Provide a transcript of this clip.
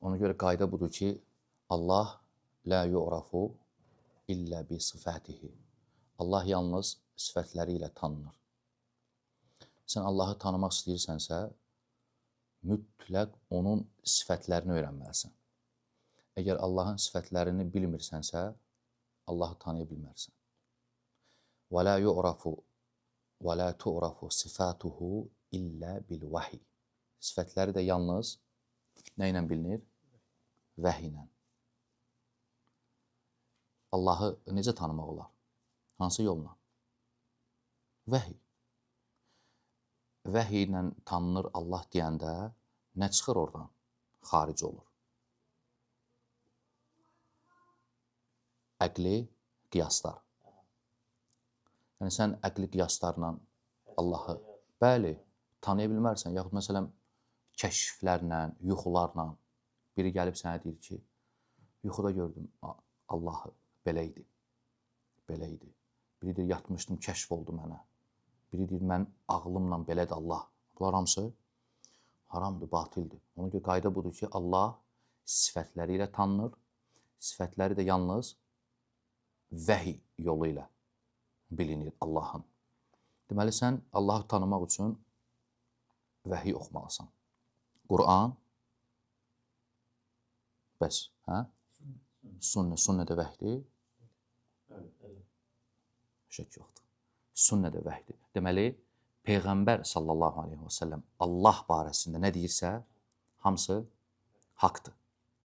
Ona görə qayda budur ki, Allah la yu'rafu illə bi sifətihi. Allah yalnız sifətləri ilə tanınır. Sən Allahı tanımaq istəyirsənsə, mütləq onun sifətlərini öyrənməlisən. Əgər Allahın sifətlərini bilmirsənsə, Allahı tanıya bilmərsən. Və la yu'rafu və la tu'rafu sifatuhu illə bil vahiy. Sifətləri də yalnız nə ilə bilinir? Vəhiy ilə. Allahı necə tanımaq olar? Hansı yolla? Vəhiy. Vəhiy ilə tanınır Allah deyəndə nə çıxır oradan? Xaric olur. Əqli qiyaslar. Yəni, sən əqli qiyaslarla Allahı, bəli, tanıya bilmərsən. Yaxud, məsələn, kəşflərlə, yuxularla biri gəlib sənə deyir ki, yuxuda gördüm Allahı, belə idi, belə idi. Biri deyir, yatmışdım, kəşf oldu mənə. Biri deyir, mən ağlımla belədir Allah. Bunlar hamısı haramdır, batildir. Ona görə qayda budur ki, Allah sifətləri ilə tanınır. Sifətləri də yalnız vəhiy yolu ilə bilinir Allahın. Deməli, sən Allahı tanımaq üçün vəhiy oxumalısan. Quran, bəs, hə? Sünnə də vəhiydir. Şək yoxdur. Sünnə də vəhiydir. Deməli, Peyğəmbər sallallahu aleyhi və səlləm Allah barəsində nə deyirsə, hamısı haqdır.